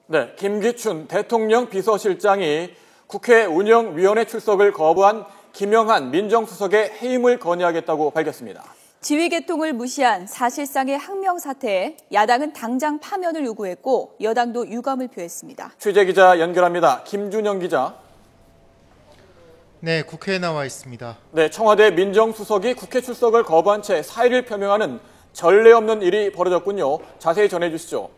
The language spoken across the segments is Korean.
네, 김기춘 대통령 비서실장이 국회 운영위원회 출석을 거부한 김영한 민정수석의 해임을 건의하겠다고 밝혔습니다. 지휘 계통을 무시한 사실상의 항명 사태에 야당은 당장 파면을 요구했고 여당도 유감을 표했습니다. 취재기자 연결합니다. 김준영 기자. 네, 국회에 나와 있습니다. 네, 청와대 민정수석이 국회 출석을 거부한 채 사의를 표명하는 전례 없는 일이 벌어졌군요. 자세히 전해주시죠.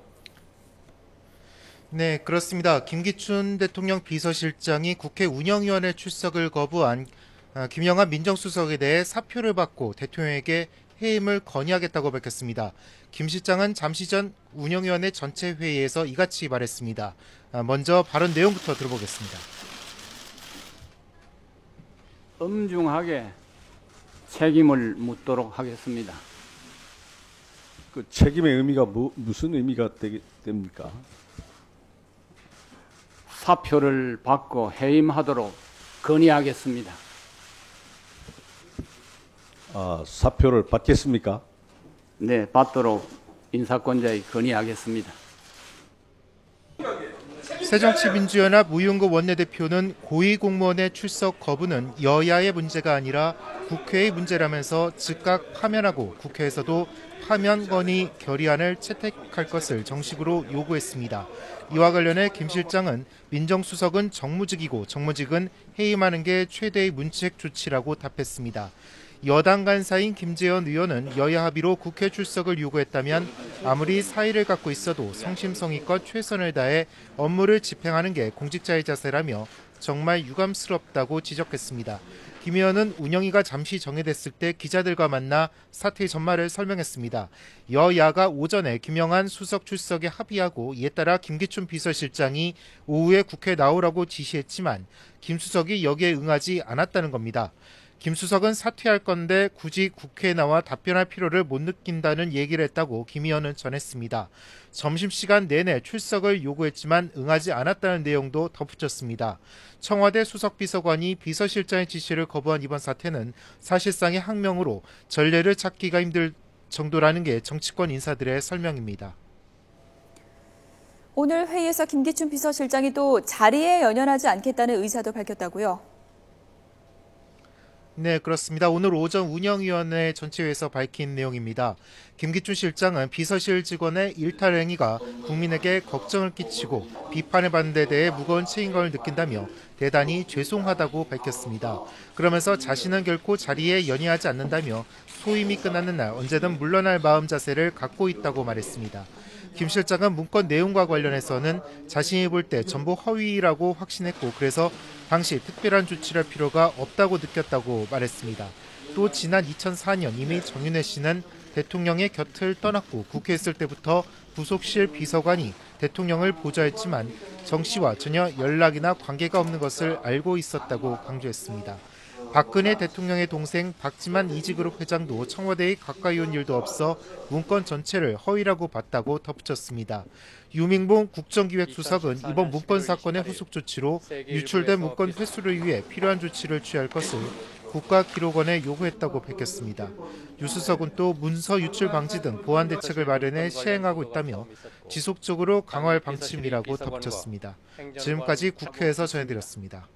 네, 그렇습니다. 김기춘 대통령 비서실장이 국회 운영위원회 출석을 거부한 김영한 민정수석에 대해 사표를 받고 대통령에게 해임을 건의하겠다고 밝혔습니다. 김 실장은 잠시 전 운영위원회 전체 회의에서 이같이 말했습니다. 먼저 발언 내용부터 들어보겠습니다. 엄중하게 책임을 묻도록 하겠습니다. 그 책임의 의미가 무슨 의미가 됩니까? 사표를 받고 해임하도록 건의하겠습니다. 사표를 받겠습니까? 네, 받도록 인사권자에 건의하겠습니다. 새정치민주연합 우윤구 원내대표는 고위공무원의 출석 거부는 여야의 문제가 아니라 국회의 문제라면서 즉각 파면하고 국회에서도 파면 건의 결의안을 채택할 것을 정식으로 요구했습니다. 이와 관련해 김 실장은 민정수석은 정무직이고 정무직은 해임하는 게 최대의 문책 조치라고 답했습니다. 여당 간사인 김재현 의원은 여야 합의로 국회 출석을 요구했다면 아무리 사의를 갖고 있어도 성심성의껏 최선을 다해 업무를 집행하는 게 공직자의 자세라며 정말 유감스럽다고 지적했습니다. 김 의원은 운영위가 잠시 정해됐을 때 기자들과 만나 사태의 전말을 설명했습니다. 여야가 오전에 김영한 수석 출석에 합의하고 이에 따라 김기춘 비서실장이 오후에 국회에 나오라고 지시했지만 김 수석이 여기에 응하지 않았다는 겁니다. 김 수석은 사퇴할 건데 굳이 국회에 나와 답변할 필요를 못 느낀다는 얘기를 했다고 김 의원은 전했습니다. 점심시간 내내 출석을 요구했지만 응하지 않았다는 내용도 덧붙였습니다. 청와대 수석비서관이 비서실장의 지시를 거부한 이번 사태는 사실상의 항명으로 전례를 찾기가 힘들 정도라는 게 정치권 인사들의 설명입니다. 오늘 회의에서 김기춘 비서실장이 또 자리에 연연하지 않겠다는 의사도 밝혔다고요? 네, 그렇습니다. 오늘 오전 운영위원회 전체회에서 밝힌 내용입니다. 김기춘 실장은 비서실 직원의 일탈 행위가 국민에게 걱정을 끼치고 비판을 받는 데 대해 무거운 책임감을 느낀다며 대단히 죄송하다고 밝혔습니다. 그러면서 자신은 결코 자리에 연연하지 않는다며 소임이 끝나는 날 언제든 물러날 마음 자세를 갖고 있다고 말했습니다. 김 실장은 문건 내용과 관련해서는 자신이 볼 때 전부 허위라고 확신했고 그래서 당시 특별한 조치를 할 필요가 없다고 느꼈다고 말했습니다. 또 지난 2004년 이미 정윤회 씨는 대통령의 곁을 떠났고 국회에 있을 때부터 부속실 비서관이 대통령을 보좌했지만 정 씨와 전혀 연락이나 관계가 없는 것을 알고 있었다고 강조했습니다. 박근혜 대통령의 동생 박지만 이직그룹 회장도 청와대에 가까이 온 일도 없어 문건 전체를 허위라고 봤다고 덧붙였습니다. 유민봉 국정기획수석은 이번 문건 사건의 후속 조치로 유출된 문건 회수를 위해 필요한 조치를 취할 것을 국가기록원에 요구했다고 밝혔습니다. 유 수석은 또 문서 유출 방지 등 보안 대책을 마련해 시행하고 있다며 지속적으로 강화할 방침이라고 덧붙였습니다. 지금까지 국회에서 전해드렸습니다.